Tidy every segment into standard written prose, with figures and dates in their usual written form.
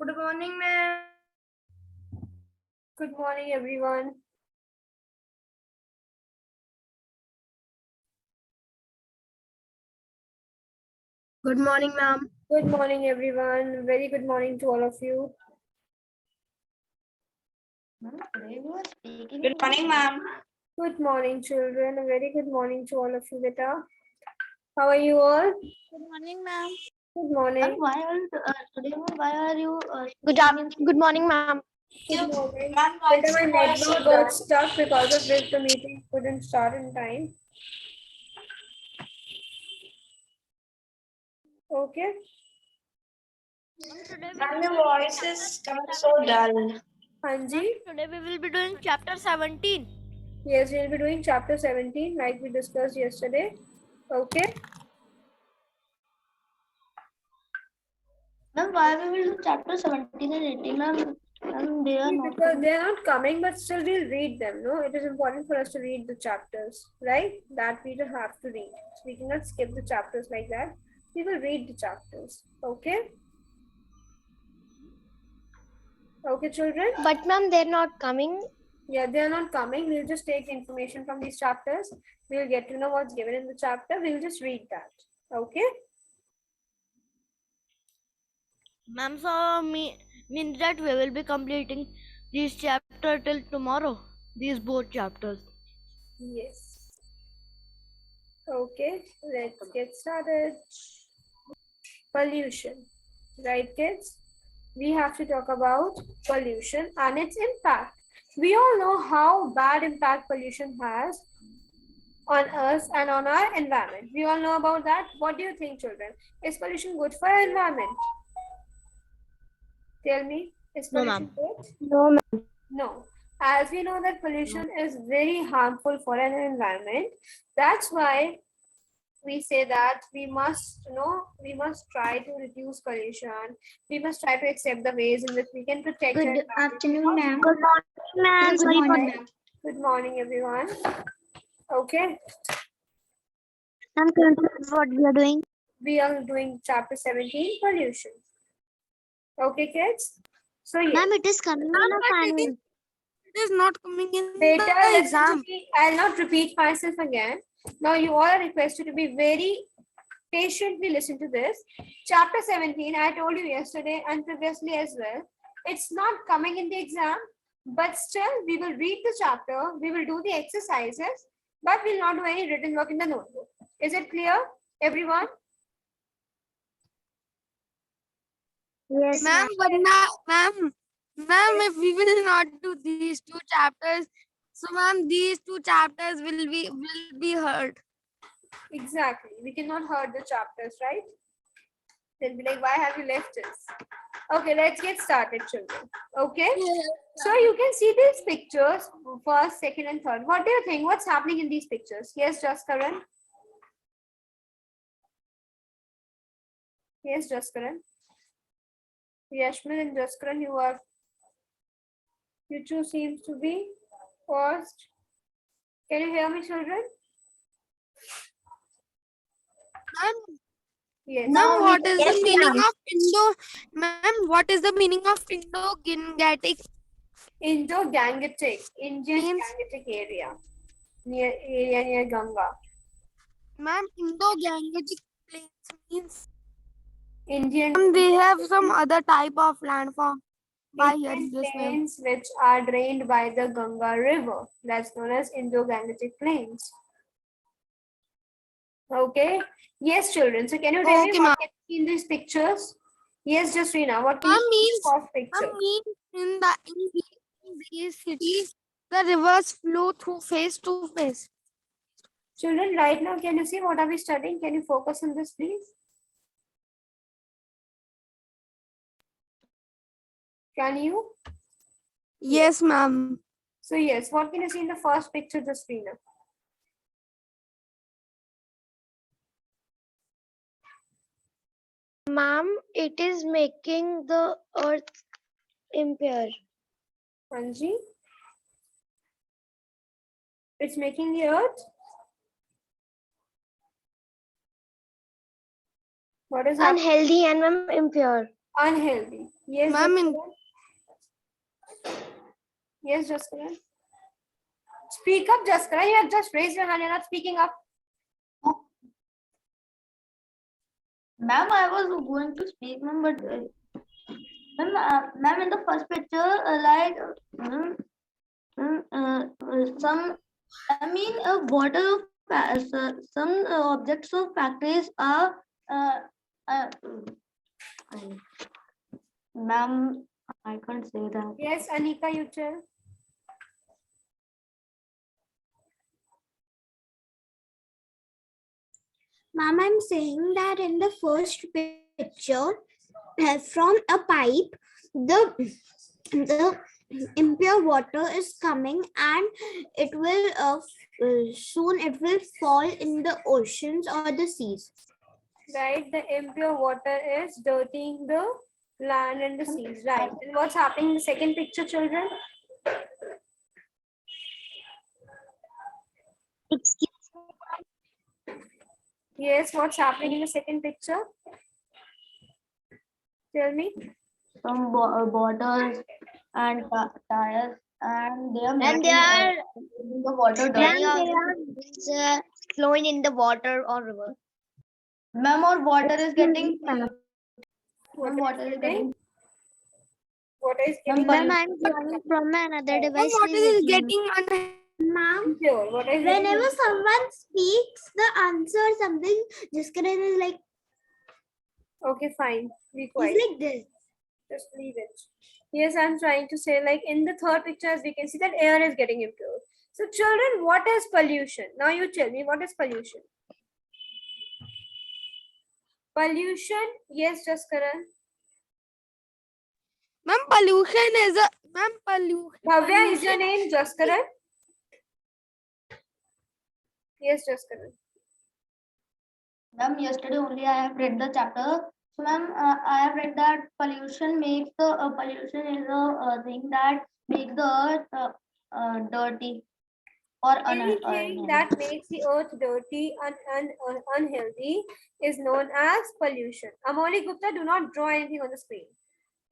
Good morning, ma'am. Good morning, everyone. Good morning, ma'am. Good morning, everyone. Very good morning to all of you. Good morning, ma'am. Good morning, children. A very good morning to all of you, beta. How are you all? Good morning, ma'am. Good morning. Why are you? Good morning, ma'am. Good morning. Ma'am, Beta, my network got stuck because of this. The meeting couldn't start in time. Okay. Ma'am, your voice is coming so dull. Hanji. Today we will be doing chapter 17. Yes, we'll be doing chapter 17 like we discussed yesterday. Okay. Ma'am, why we will do chapter 17 and 18? Ma'am, they are not. Because they're not coming, but still we'll read them. No, it is important for us to read the chapters, right? That we will have to read. So we cannot skip the chapters like that. We will read the chapters. Okay. Okay, children. But ma'am, they're not coming. Yeah, they are not coming. We'll just take information from these chapters. We'll get to know what's given in the chapter. We'll just read that. Okay. Ma'am, so means that we will be completing this chapter till tomorrow. These both chapters. Yes. Okay. Let's get started. Pollution. Right, kids? We have to talk about pollution and its impact. We all know how bad impact pollution has on us and on our environment. We all know about that. What do you think, children? Is pollution good for our environment? Tell me, is No, pollution ma'am. good? No, ma'am. No. As we know that pollution is very harmful for an environment, that's why we say that we must try to reduce pollution. We must try to accept the ways in which we can protect our Good environment. afternoon, ma'am. Good morning, ma'am. Good morning, ma'am. Good morning, everyone. Okay, Ma'am, what we are doing? we are doing chapter 17, pollution. Okay, kids. So yes, Ma'am, it is coming in a final. It is not coming in beta, the listen to exam. me. I'll not repeat myself again. Now you all are requested to be very patiently listen to this. Chapter 17, I told you yesterday and previously as well. It's not coming in the exam, but still we will read the chapter, we will do the exercises, but we'll not do any written work in the notebook. Is it clear, everyone? Yes, ma'am. Ma'am, if we will not do these two chapters, so ma'am, these two chapters will be heard. Exactly. We cannot hurt the chapters, right? They'll be like, why have you left us? Okay, let's get started, children. Okay. So you can see these pictures, first, second, and third. What do you think? What's happening in these pictures? Yes, Jaskaran. Yes, Jaskaran. Yashmin and Jaskaran, you two seems to be paused. Can you hear me, children? Ma'am, Yes. ma'am, what is Yes, the meaning ma'am. of Indo? Ma'am, what is the meaning of Indo-Gangetic? Indo-Gangetic, Indian Means- Gangetic area near Ganga. Ma'am, Indo-Gangetic plains means Indian they have some other type of landform. By hearing Indian this name. plains which are drained by the Ganga River. That's known as Indo-Gangetic plains. Okay. Yes, children. So can you tell me Okay, what ma'am. can you see in these pictures? Yes, Jasrina. What can you see in the first picture? Means in these cities, the rivers flow through face to face. Children, right now, can you see what are we studying? Can you focus on this, please? Can you? Yes, ma'am. So yes, what can you see in the first picture, Jasrina? Ma'am, it is making the earth impure. Anji? It's making the earth? What is happening? Unhealthy and ma'am impure. unhealthy. Yes, Ma'am, in Jaskara? Yes, Jaskara. Speak up, Jaskara. You have just raised your hand. You're not speaking up. Ma'am, I was going to speak, ma'am, but ma'am, in the first picture, some, I mean, a bottle of some objects of factories are, ma'am, I can't say that. Yes, Anika, you tell. Ma'am, I'm saying that in the first picture, from a pipe, the impure water is coming, and it will soon it will fall in the oceans or the seas. Right, the impure water is dirtying the land and the seas. Right. And what's happening in the second picture, children? Yes, what's happening in the second picture? Tell me. Some bottles and tires, and they are And making, they are the water dirty. flowing in the water or river. Ma'am, or water is getting. What Water is getting. Water is Ma'am, getting Ma'am, I'm joining from another ma'am, device. water is getting Ma'am, impure. Water is getting whenever impure. someone speaks the answer or something, Jaskaran is like, Okay, fine. Be he's quiet. like this. Just leave it. Yes, I'm trying to say, like in the third picture, as we can see that air is getting impure. So, children, what is pollution? Now you tell me, what is pollution? Pollution, yes, Jaskaran. Ma'am, pollution is a ma'am pollution. Bhavya, is your name Jaskaran? Yes, Jaskaran. Ma'am, yesterday only I have read the chapter. So, ma'am, I have read that pollution makes the pollution is a thing that makes the earth dirty or Anything that makes the earth dirty and unhealthy is known as pollution. Amoli Gupta, do not draw anything on the screen.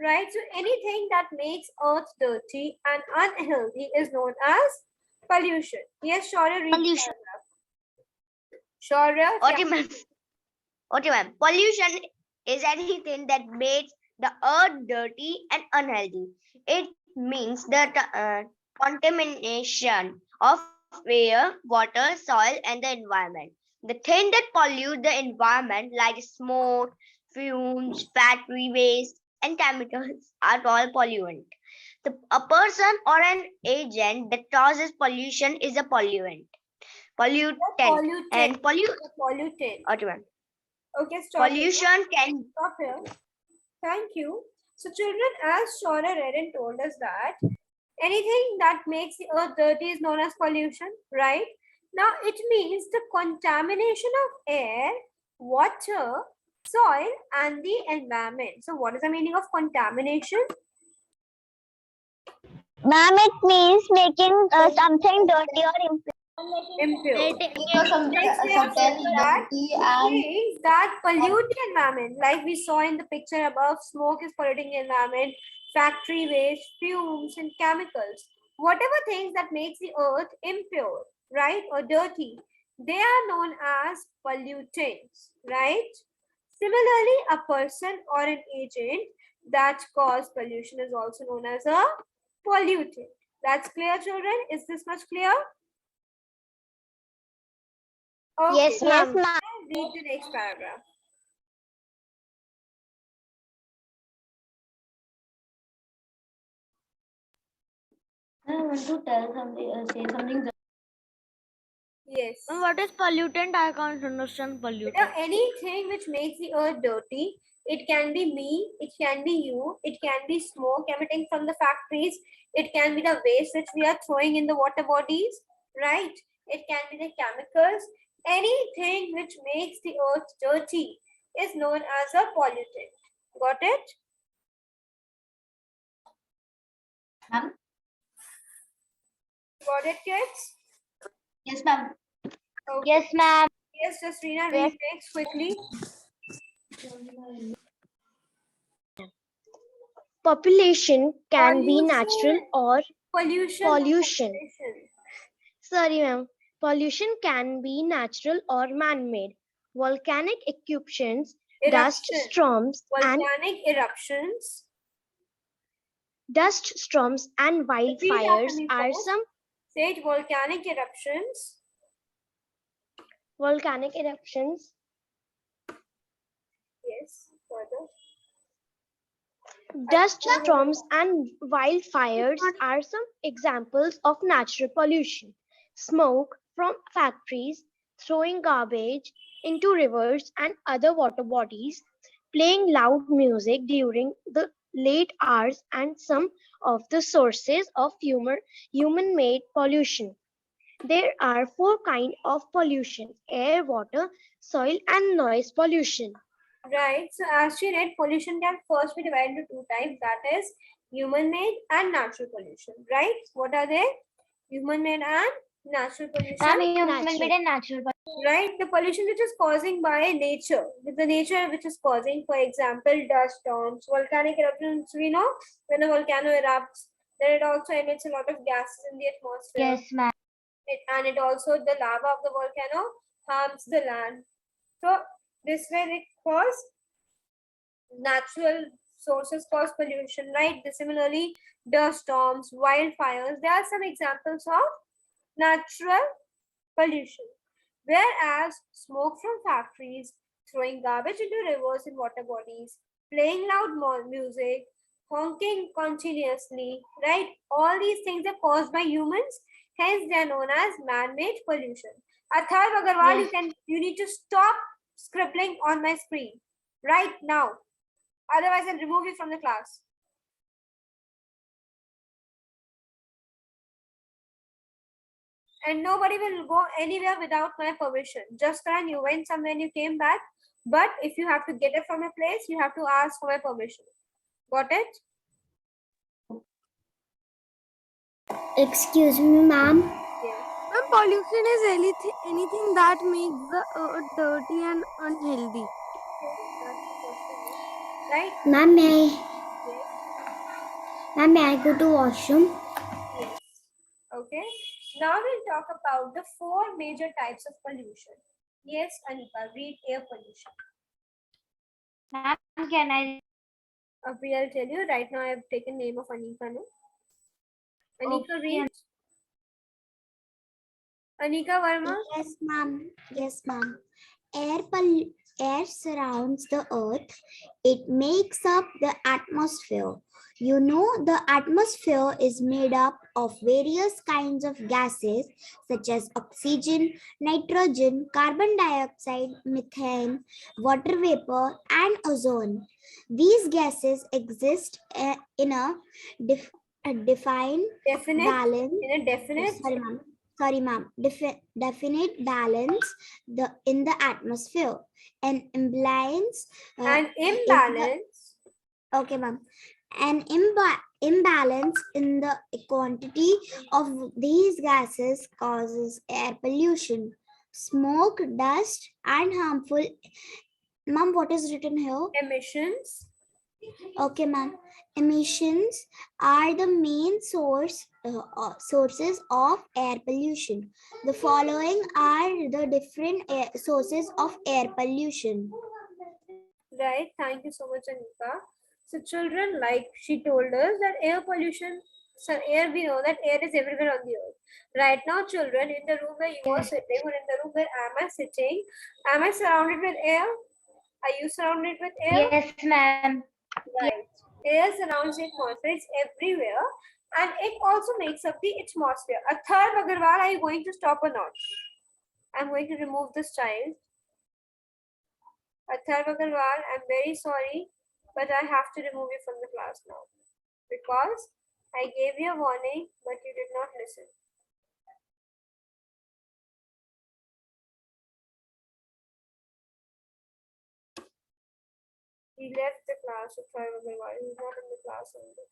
Right? So anything that makes earth dirty and unhealthy is known as pollution. Yes, Shaurya, read the Pollution. paragraph. Shaurya, Okay, ma'am. Okay, ma'am. Pollution is anything that makes the earth dirty and unhealthy. It means the contamination of air, water, soil, and the environment. The thing that pollute the environment, like smoke, fumes, factory waste, and chemicals, are all pollutant. A person or an agent that causes pollution is a pollutant. Pollutant. And pollutant. Okay, ma'am. Okay, stop. Pollution can Stop here. Thank you. So, children, as Shaurya read and told us that anything that makes the earth dirty is known as pollution, right? Now, it means the contamination of air, water, soil, and the environment. So, what is the meaning of contamination? Ma'am, it means making something dirty or impure. Impure. some Next, we have certain said that dirty and things that pollute the environment, like we saw in the picture above, smoke is polluting the environment, factory waste, fumes, and chemicals. Whatever things that makes the earth impure, right, or dirty, they are known as pollutants, right? Similarly, a person or an agent that cause pollution is also known as a pollutant. That's clear, children? Is this much clear? Okay. Yes, ma'am. Read the next paragraph. I want to tell something, say something. Yes. What is pollutant? I can't understand pollutant. Now, anything which makes the earth dirty, it can be me, it can be you, it can be smoke emitting from the factories, it can be the waste which we are throwing in the water bodies, right? It can be the chemicals. Anything which makes the earth dirty is known as a pollutant. Got it? Ma'am? Got it, kids? Yes, ma'am. Okay. Yes, ma'am. Yes, just Reena, read next quickly. Population can be natural or Pollution. or pollution. population? Sorry, ma'am. Pollution can be natural or man-made. Volcanic eruptions, dust Eruption. storms, and Volcanic eruptions. wildfires after me are first. some Say it, volcanic eruptions. volcanic eruptions. Yes, further. Dust storms and wildfires are some examples of natural pollution. Smoke from factories, throwing garbage into rivers and other water bodies, playing loud music during the late hours, and some of the sources of human-made pollution. There are four kinds of pollution: air, water, soil, and noise pollution. Right. So as she read, pollution can first be divided into two types, that is human-made and natural pollution. Right? What are they? Human-made and natural pollution. Human-made and natural. Right? The pollution which is causing by nature, with the nature which is causing, for example, dust storms, volcanic eruptions. We know when a volcano erupts, then it also emits a lot of gases in the atmosphere. ma'am. And it also, the lava of the volcano harms the land. So this way they cause natural sources cause pollution, right? Similarly, dust storms, wildfires, there are some examples of natural pollution. Whereas smoke from factories, throwing garbage into rivers and water bodies, playing loud music, honking continuously, right? All these things are caused by humans, hence they are known as man-made pollution. Atharv Agarwal, you need to stop scribbling on my screen right now. Otherwise, I'll remove you from the class. And nobody will go anywhere without my permission. Just when you went somewhere and you came back. But if you have to get it from a place, you have to ask for my permission. Got it? Excuse me, ma'am. Yes. Ma'am, pollution is anything that makes the earth dirty and unhealthy. Right? Ma'am, Yes. may I go to washroom? Yes. Okay. Now we'll talk about the four major types of pollution. Yes, Anika, read air pollution. Ma'am, can I? I'll tell you right now. I have taken name of Anika. No? Anika, read. Anika Verma. Yes, ma'am. Yes, ma'am. Air surrounds the earth. It makes up the atmosphere. You know, the atmosphere is made up of various kinds of gases such as oxygen, nitrogen, carbon dioxide, methane, water vapor, and ozone. These gases exist in a defined Definite. balance. In a definite. Sorry, ma'am. Definite balance in the atmosphere. An imbalance. Okay, ma'am. An imbalance in the quantity of these gases causes air pollution, smoke, dust, and harmful. Ma'am, what is written here? Emissions. Okay, ma'am. Emissions are the main sources of air pollution. The following are the different sources of air pollution. Right. Thank you so much, Anika. So children, like she told us that air pollution, so air, we know that air is everywhere on the earth. Right now, children, in the room where you are sitting or in the room where am I sitting, am I surrounded with air? Are you surrounded with air? Yes, ma'am. Right. Air surrounds the atmosphere, it's everywhere, and it also makes up the atmosphere. Atharv Agarwal, are you going to stop or not? I'm going to remove this child. Atharv Agarwal, I'm very sorry, but I have to remove you from the class now because I gave you a warning, but you did not listen. He left the class with Atharv Agarwal. He's not in the class anymore.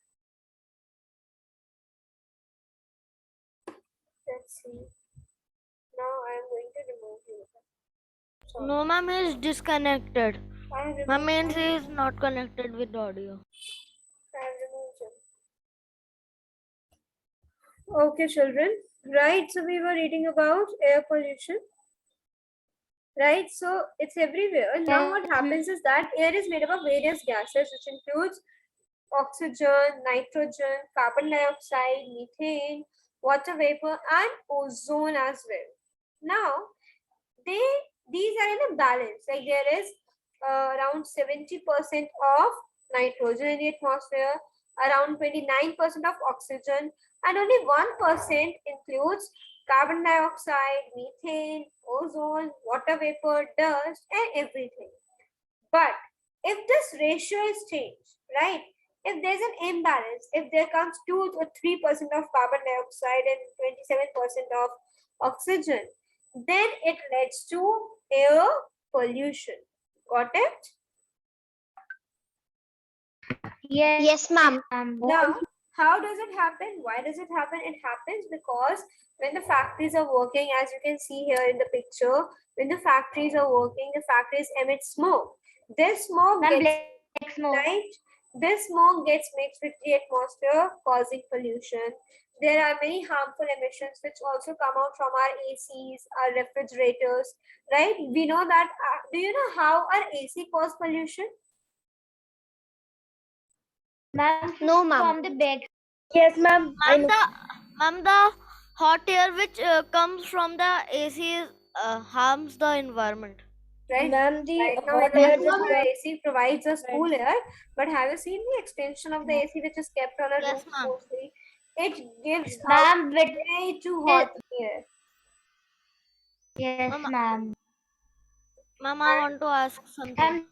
Let's see. Now I am going to remove you. Sorry. No, ma'am, is disconnected. I have Ma'am, removed means he is not connected with audio. I have Okay, children. Right. So we were reading about air pollution. Right. So it's everywhere. Now what happens is that air is made up of various gases, which includes oxygen, nitrogen, carbon dioxide, methane, water vapor, and ozone as well. Now, these are in a balance. Like there is around 70% of nitrogen in the atmosphere, around 29% of oxygen, and only 1% includes carbon dioxide, methane, ozone, water vapor, dust, and everything. But if this ratio is changed, right? If there's an imbalance, if there comes 2 or 3% of carbon dioxide and 27% of oxygen, then it leads to air pollution. Got it? Yes, ma'am. Now, how does it happen? Why does it happen? It happens because when the factories are working, as you can see here in the picture, when the factories are working, the factories emit smoke. This smoke Ma'am, gets black smoke. right. This smoke gets mixed with the atmosphere, causing pollution. There are many harmful emissions which also come out from our ACs, our refrigerators, right? We know that. Do you know how our AC cause pollution? Ma'am, no, ma'am. From the bag. Yes, ma'am. Ma'am, the hot air which comes from the AC harms the environment. Right. Ma'am, the Right now, hot we know air that the AC provides us cool air, but have you seen the extension of the AC which is kept on a Yes, roof ma'am. mostly? It gives out Ma'am, with way too hot air. yes, Ma'am, ma'am. ma'am, I want to ask something.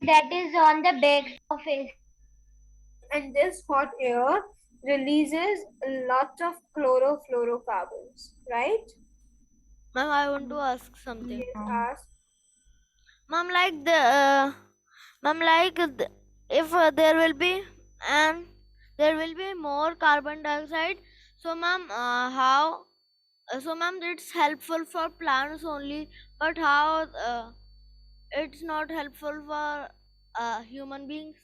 That is on the back of it. And this hot air releases a lot of chlorofluorocarbons, right? Ma'am, I want to ask something. Yes, ask. Ma'am, if there will be and there will be more carbon dioxide. So, ma'am, how? So, ma'am, it's helpful for plants only, but how it's not helpful for human beings?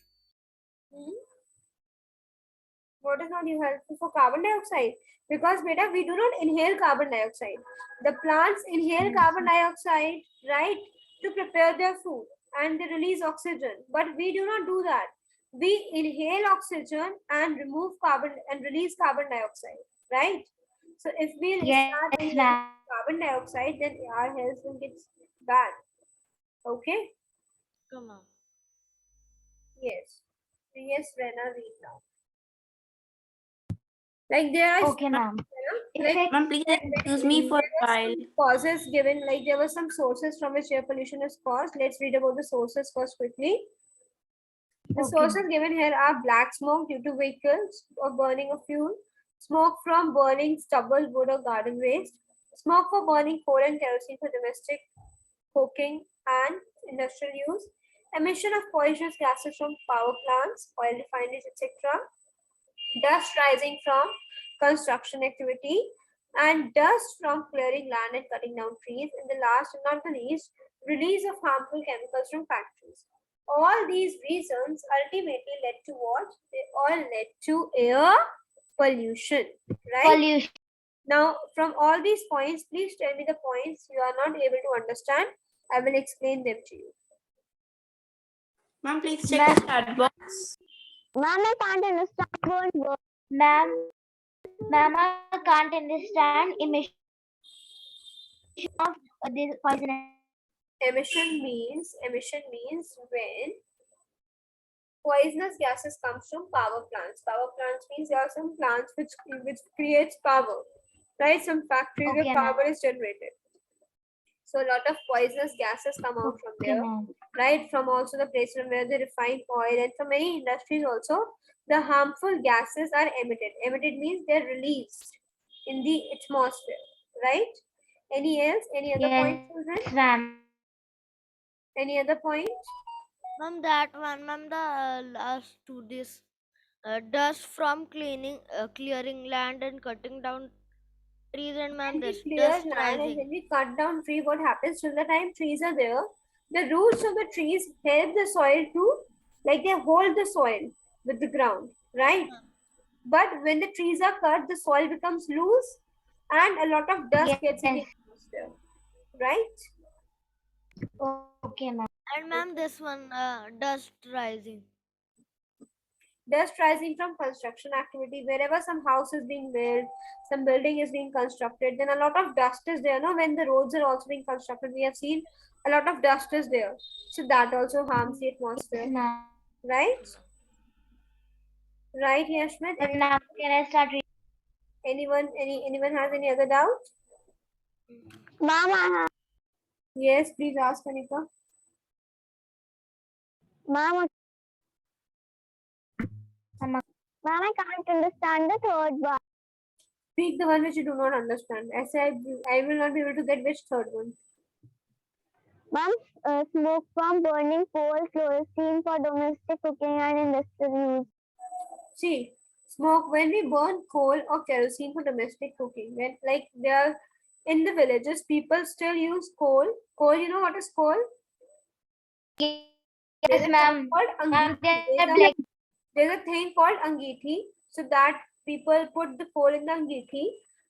What is not helpful for carbon dioxide? Because beta, we do not inhale carbon dioxide. The plants inhale carbon dioxide, right, to prepare their food, and they release oxygen. But we do not do that. We inhale oxygen and remove carbon and release carbon dioxide, right? So if we start inhaling carbon dioxide, then our health will get bad. Okay? Come on. Yes. Yes, Rena, read now. Like there are Okay, ma'am. like Ma'am, please excuse me for a while. causes given, like there were some sources from which air pollution is caused. Let's read about the sources first quickly. The sources given here are black smoke due to vehicles or burning of fuel, smoke from burning stubble, wood or garden waste, smoke for burning coal and kerosene for domestic cooking and industrial use, emission of poisonous gases from power plants, oil refineries, etc., dust rising from construction activity, and dust from clearing land and cutting down trees, and the last and not the least, release of harmful chemicals from factories. All these reasons ultimately led to what? They all led to air pollution, right? Pollution. Now, from all these points, please tell me the points you are not able to understand. I will explain them to you. Ma'am, please check the chat box. Ma'am, I can't understand word. Ma'am, I can't understand emission of this poison. Emission means when poisonous gases comes from power plants. Power plants means there are some plants which creates power, right? Some factories Okay, where power is generated. So a lot of poisonous gases come out from there, right? From also the place from where they refine oil, and from many industries also, the harmful gases are emitted. Emitted means they're released in the atmosphere, right? Any else? Any other point, children? Ma'am. Any other point? Ma'am, that one, ma'am, the last to this dust from clearing land and cutting down trees, and ma'am, When we dust clear land and rising. when we cut down tree, what happens till the time trees are there? The roots of the trees help the soil to, like they hold the soil with the ground, right? But when the trees are cut, the soil becomes loose and a lot of dust gets in the Yes. atmosphere, right? Okay, ma'am. And ma'am, this one, dust rising. Dust rising from construction activity, wherever some house is being built, some building is being constructed, then a lot of dust is there. No, when the roads are also being constructed, we have seen a lot of dust is there. So that also harms the atmosphere, Ma'am. right? Right, Yashmit? Then now can I start reading? Anyone has any other doubt? Mama, Yes, please ask Anika. Mama, Mama, I can't understand the third one. Speak the one which you do not understand. I said I will not be able to get which third one. Mom, smoke from burning coal, kerosene for domestic cooking and industrial use. See, smoke when we burn coal or kerosene for domestic cooking. When like they are in the villages, people still use coal. Coal, you know what is coal? There's Yes, a ma'am. thing called Ma'am, angithi. There's a thing called angithi. So that people put the coal in the angithi,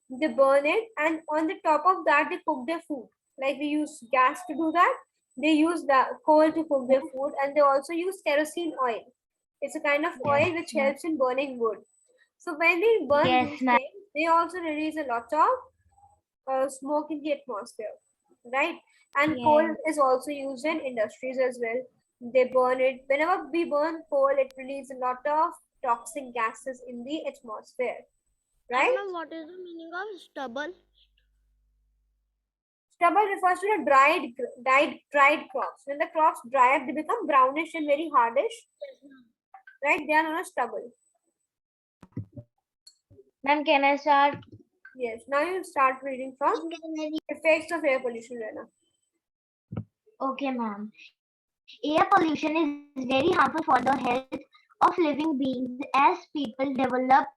they burn it, and on the top of that they cook their food. Like we use gas to do that, they use the coal to cook their food, and they also use kerosene oil. It's a kind of oil which helps in burning wood. So when they burn Yes, these ma'am. things, they also release a lot of smoke in the atmosphere, right? And coal Yes. is also used in industries as well. They burn it. Whenever we burn coal, it releases a lot of toxic gases in the atmosphere, And right? ma'am, what is the meaning of stubble? Stubble refers to the dried crops. When the crops dry up, they become brownish and very hardish, right? They are known as stubble. Ma'am, can I start? Yes. Now you start reading from effects of air pollution, Rena. Okay, ma'am. Air pollution is very harmful for the health of living beings as people develop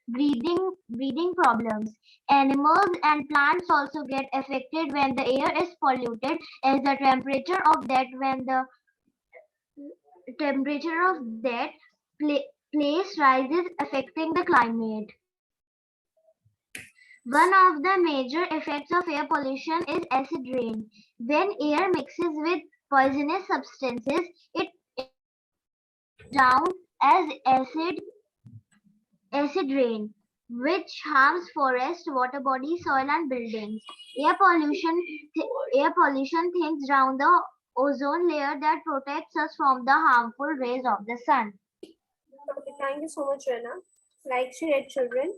breathing problems. Animals and plants also get affected when the air is polluted, as the temperature of that place rises, affecting the climate. One of the major effects of air pollution is acid rain. When air mixes with poisonous substances, it down as acid rain, which harms forests, water bodies, soil, and buildings. Air pollution thins down the ozone layer that protects us from the harmful rays of the sun. Okay, thank you so much, Rena. Like she read children.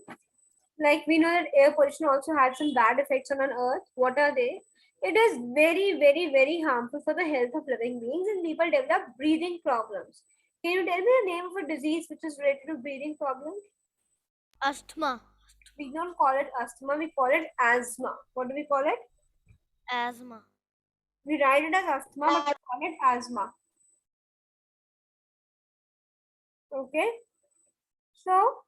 Like we know that air pollution also had some bad effects on earth. What are they? It is very, very, very harmful for the health of living beings, and people develop breathing problems. Can you tell me the name of a disease which is related to breathing problems? Asthma. We don't call it asthma, we call it asthma. What do we call it? Asthma. We write it as asthma, but we call it asthma. Okay? So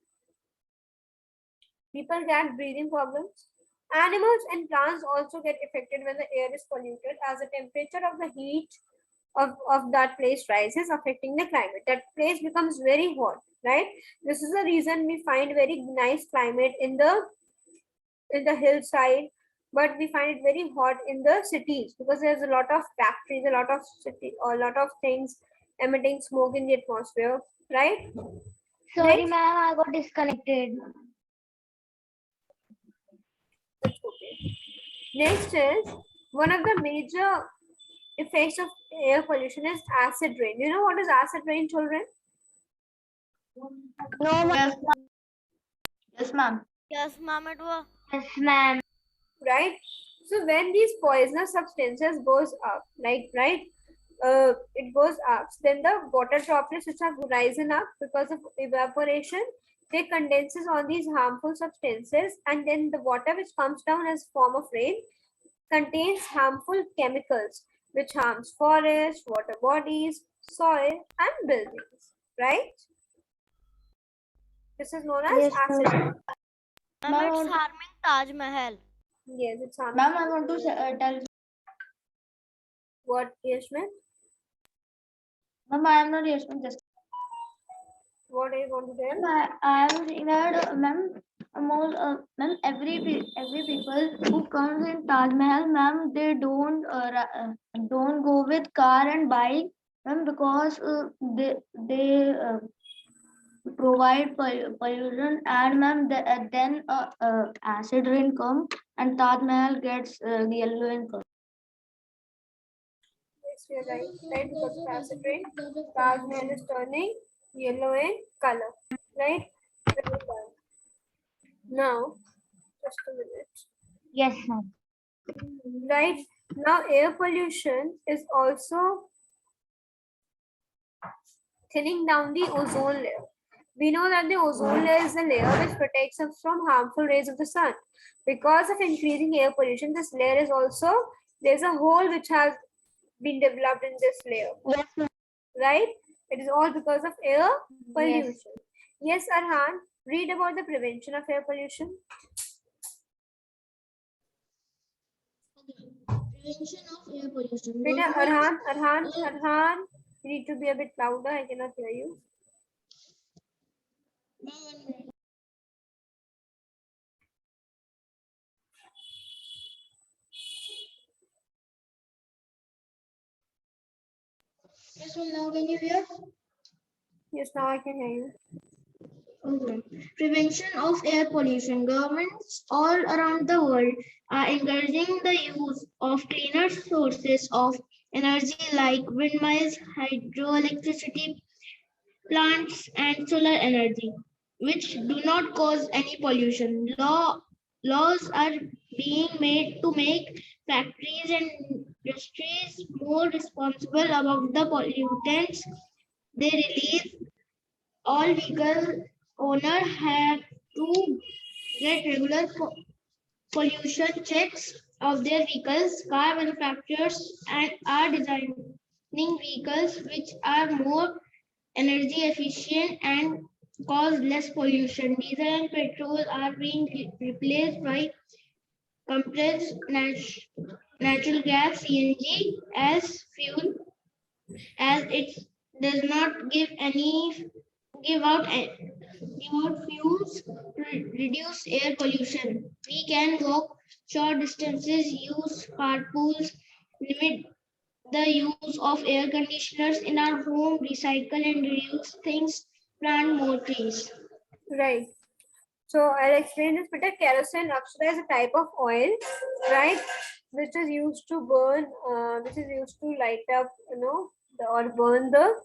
people get breathing problems. Animals and plants also get affected when the air is polluted, as the temperature of the heat of that place rises, affecting the climate. That place becomes very hot, right? This is the reason we find very nice climate in the hillside, but we find it very hot in the cities because there's a lot of factories, a lot of things emitting smoke in the atmosphere, right? Sorry, Next, ma'am, I got disconnected. it's okay. Next is one of the major effects of air pollution is acid rain. You know what is acid rain, children? No, Yes, yes, ma'am. Yes, ma'am, it was. yes, ma'am. Right? So when these poisonous substances goes up, like right, it goes up, then the water droplets which have risen up because of evaporation, they condenses on these harmful substances, and then the water which comes down as form of rain contains harmful chemicals which harms forests, water bodies, soil, and buildings. Right? This is known as Yes, acid. ma'am. Ma'am, Ma'am, it's harming Taj Mahal. Yes, it's harmful. Ma'am, I want to tell. What, Yashmin? Ma'am, I am not Yashmin. Just What do you want to tell? I am saying that, ma'am, ma'am, every people who comes in Taj Mahal, ma'am, they don't go with car and bike, ma'am, because they provide pollution, and ma'am, then acid rain come and Taj Mahal gets yellow in color. Yes, you're right. Right, because of acid rain, Taj Mahal is turning yellow in color. Right? Very well. Now, just a minute. Yes, ma'am. Right? Now, air pollution is also thinning down the ozone layer. We know that the ozone layer is the layer which protects us from harmful rays of the sun. Because of increasing air pollution, this layer is also, there's a hole which has been developed in this layer. Yes, ma'am. Right? It is all because of air pollution. Yes, Arhan, read about the prevention of air pollution. Prevention of air pollution. Beta, Arhan, you need to be a bit louder. I cannot hear you. Yes, ma'am, now can you hear? Yes, now I can hear you. Okay. Prevention of air pollution. Governments all around the world are encouraging the use of cleaner sources of energy like windmills, hydroelectricity plants, and solar energy, which do not cause any pollution. Laws are being made to make factories and industries more responsible about the pollutants they release. All vehicle owners have to get regular pollution checks of their vehicles. Car manufacturers and are designing vehicles which are more energy efficient and cause less pollution. Diesel and petrol are being replaced by compressed natural gas (CNG) as fuel, as it does not give out fumes to reduce air pollution. We can walk short distances, use carpools, limit the use of air conditioners in our home, recycle and reuse things, plant more trees. Right. So I'll explain this better. Kerosene Akshara is a type of oil, right? Which is used to burn, which is used to light up, or burn the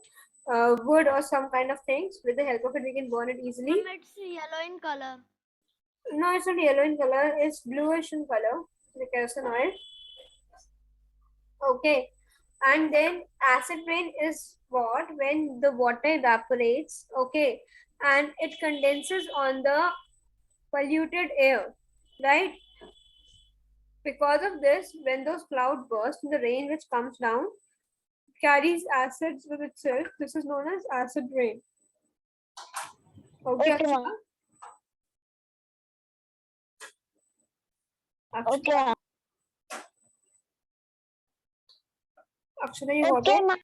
wood or some kind of things. With the help of it, we can burn it easily. Ma'am, it's yellow in color. No, it's not yellow in color. It's bluish in color. The kerosene oil. Okay. And then acid rain is what? When the water evaporates, okay, and it condenses on the polluted air, right? Because of this, when those clouds burst, the rain which comes down carries acids with itself. This is known as acid rain. Okay. Okay, ma'am. Okay, ma'am. Akshara, you got Okay, it? ma'am.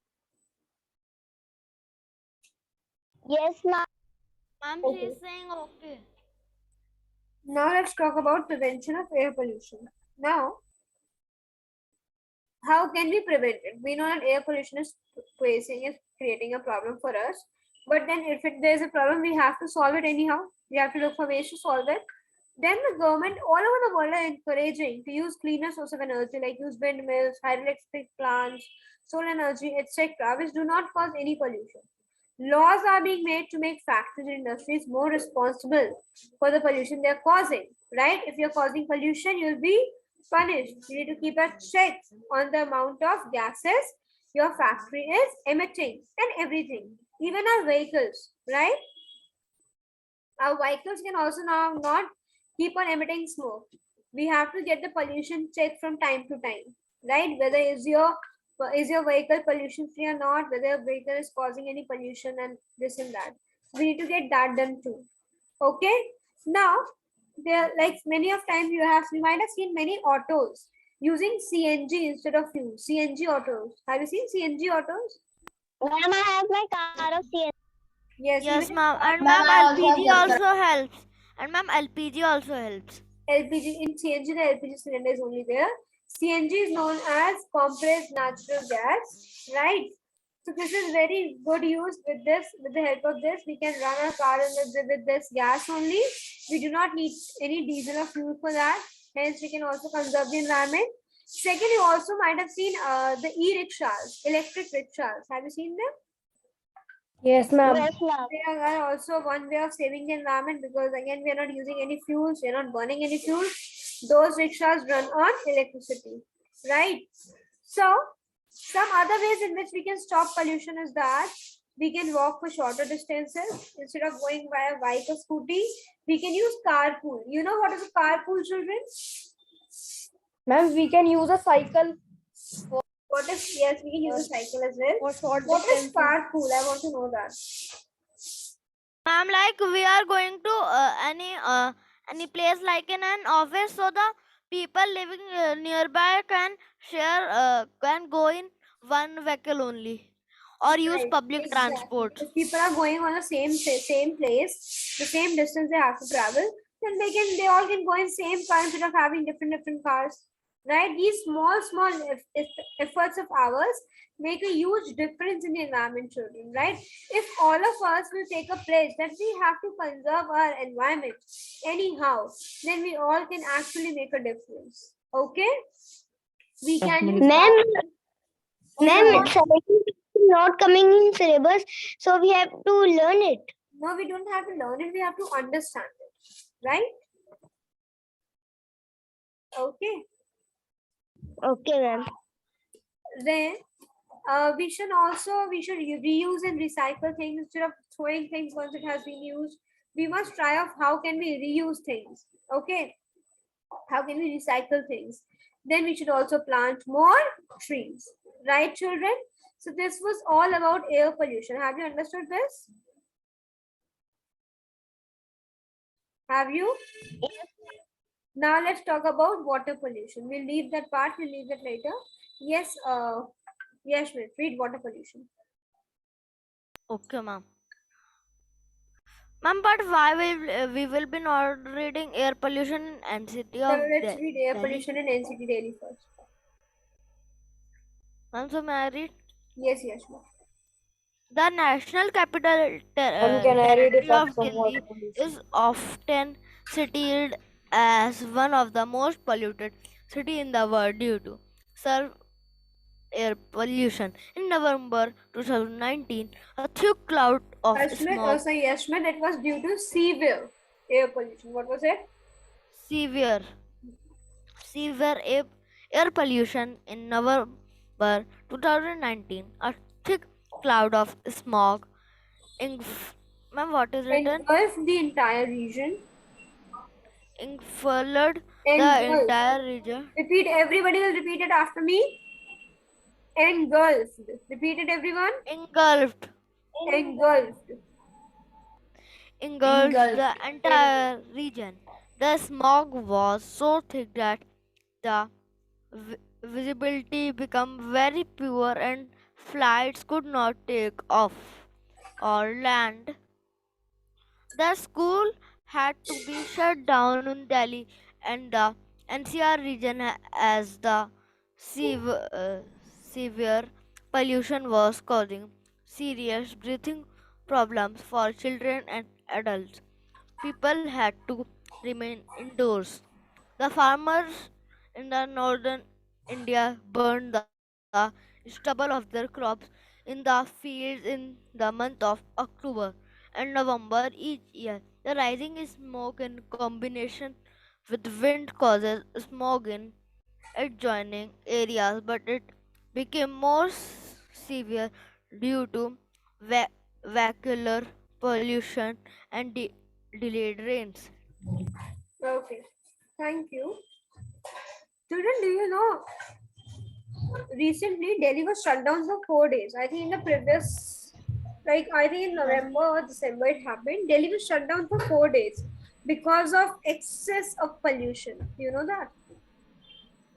Yes, ma'am. Ma'am, Okay. she's saying okay. Now let's talk about prevention of air pollution. Now, how can we prevent it? We know that air pollution is creating a problem for us. But then if there's a problem, we have to solve it anyhow. We have to look for ways to solve it. Then the government all over the world are encouraging to use cleaner source of energy, like use windmills, hydroelectric plants, solar energy, etc., which do not cause any pollution. Laws are being made to make factories and industries more responsible for the pollution they're causing, right? If you're causing pollution, you'll be punished. You need to keep a check on the amount of gases your factory is emitting and everything, even our vehicles, right? Our vehicles can also now not keep on emitting smoke. We have to get the pollution check from time to time, right? Whether is your vehicle pollution free or not, whether your vehicle is causing any pollution and this and that. We need to get that done too. Okay. Now, there like many of times you might have seen many autos using CNG instead of fuel. CNG autos. Have you seen CNG autos? Ma'am, I have my car of CNG. Yes, Yes, even ma'am. And Ma'am, ma'am, I also have LPG just also helps. And ma'am, LPG also helps. LPG in CNG, the LPG cylinder is only there. CNG is known as compressed natural gas, right? So this is very good use. With this, with the help of this, we can run our car with this gas only. We do not need any diesel or fuel for that. Hence, we can also conserve the environment. Second, you also might have seen the e-rickshaws, electric rickshaws. Have you seen them? Yes, ma'am. Yes, ma'am. They are also one way of saving the environment, because again we are not using any fuels, we are not burning any fuels. Those rickshaws run on electricity, right? So some other ways in which we can stop pollution is that we can walk for shorter distances instead of going by a bike or scooty. We can use carpool. You know what is a carpool, children? Ma'am, we can use a cycle What is, yes, we can use a cycle as well. for short What is distances. carpool? I want to know that. Ma'am, like we are going to any place like in an office, so the people living nearby can share can go in one vehicle only or use Right, public exactly. transport. If people are going on the same place, the same distance they have to travel, then they all can go in same car instead of having different cars. Right? These small efforts of ours make a huge difference in the environment, children. Right? If all of us will take a pledge that we have to conserve our environment anyhow, then we all can actually make a difference. Okay? We can use Ma'am, Ma'am, it's not coming in syllabus, so we have to learn it. no, we don't have to learn it, we have to understand it, right? Okay. Okay, ma'am. Then we should reuse and recycle things instead of throwing things once it has been used. We must try of how can we reuse things. Okay. How can we recycle things? Then we should also plant more trees. Right, children? So this was all about air pollution. Have you understood this? Have you? Now let's talk about water pollution. We'll leave that part, we'll leave that later. Yes, Yashmit, read water pollution. Okay, ma'am. Ma'am, but why we will be not reading air pollution in city So of let's read air Delhi? pollution in NCT Daily first. Ma'am, so may I read? Yes, Yashmit. The national capital Can I read territory effects of of water Delhi pollution? is often cited as one of the most polluted city in the world due to severe air pollution. In November 2019, a thick cloud of Yashmit, smoke, so Yashmit, it was due to severe air pollution. What was it? severe, severe air pollution in November 2019, a thick cloud of smog. Ma'am, what is written? Engulfed the entire region. Flooded the Engulfed. entire region. Repeat, everybody will repeat it after me. Engulfed. Repeat it, everyone. Engulfed. Engulfed. Engulfed the entire region. The smog was so thick that the visibility became very poor and flights could not take off or land. The school had to be shut down in Delhi and the NCR region as the severe pollution was causing serious breathing problems for children and adults. People had to remain indoors. The farmers in the northern India burned the stubble of their crops in the fields in the month of October and November each year. The rising smoke in combination with wind causes smog in adjoining areas, but it became more severe due to vehicular pollution and delayed rains. Okay. Thank you. Children, do you know recently Delhi was shut down for 4 days? I think in the previous, I think in November or December it happened. Delhi was shut down for 4 days because of excess of pollution. You know that?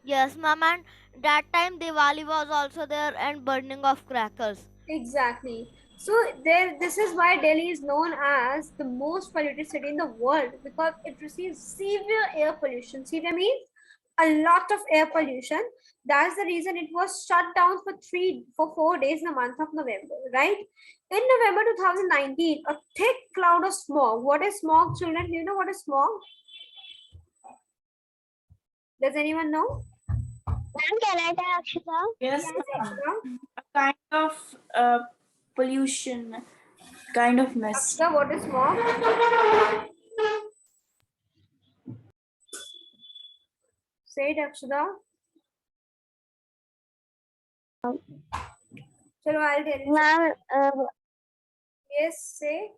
Yes, ma'am, and that time Diwali was also there and burning of crackers. Exactly. So this is why Delhi is known as the most polluted city in the world, because it receives severe air pollution. Severe means a lot of air pollution. That's the reason it was shut down for 4 days in the month of November, right? In November 2019, a thick cloud of smog. What is smog, children? Do you know what is smog? Does anyone know? Ma'am, can I tell Akshita? Yes, Yes, ma'am. Akshita. A kind of pollution, kind of mist. Akshita, what is smog? Say it, Akshita. Chalo, I'll tell you. Ma'am, Yes, say.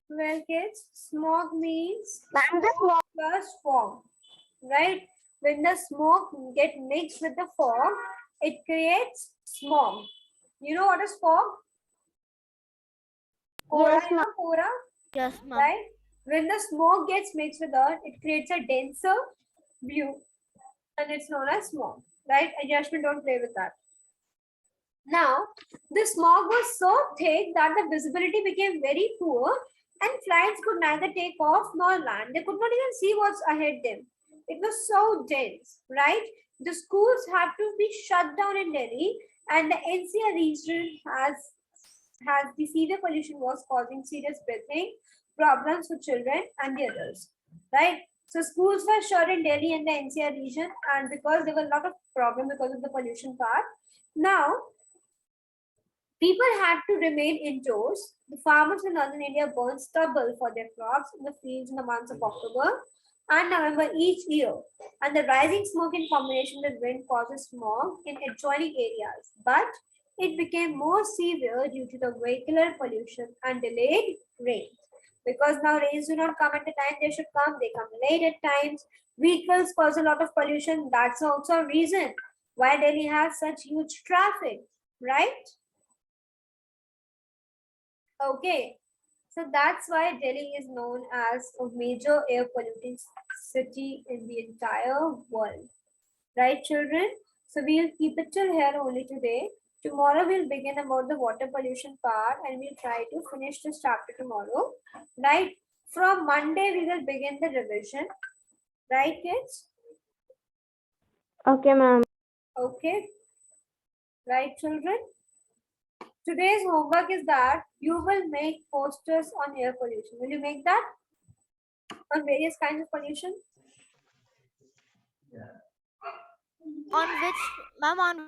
Well, kids, smog means ma'am, the smoke plus fog, right? When the smoke get mixed with the fog, it creates smog. You know what is fog? Kora, Yes, you know kora, Yes, ma'am. right? When the smoke gets mixed with earth, it creates a denser blue, and it's known as smog, right? Adjustment, don't play with that. Now, the smog was so thick that the visibility became very poor and flights could neither take off nor land. They could not even see what's ahead them. It was so dense, right? The schools had to be shut down in Delhi, and the NCR region has the severe pollution was causing serious breathing problems for children and the adults, right? So schools were shut in Delhi and the NCR region, and because there were a lot of problem because of the pollution part. Now, people had to remain indoors. The farmers in northern India burn stubble for their crops in the fields in the months of October and November each year. And the rising smoke in combination with wind causes smog in adjoining areas. But it became more severe due to the vehicular pollution and delayed rains. Because now rains do not come at the time they should come, they come late at times. Vehicles cause a lot of pollution. That's also a reason why Delhi has such huge traffic, right? Okay, so that's why Delhi is known as a major air polluting city in the entire world. Right, children? So we'll keep it till here only today. Tomorrow we'll begin about the water pollution part and we'll try to finish this chapter tomorrow. Right? From Monday we will begin the revision. Right, kids? Okay, ma'am. Okay. Right, children? Today's homework is that you will make posters on air pollution. Will you make that? On various kinds of pollution? On which, ma'am, on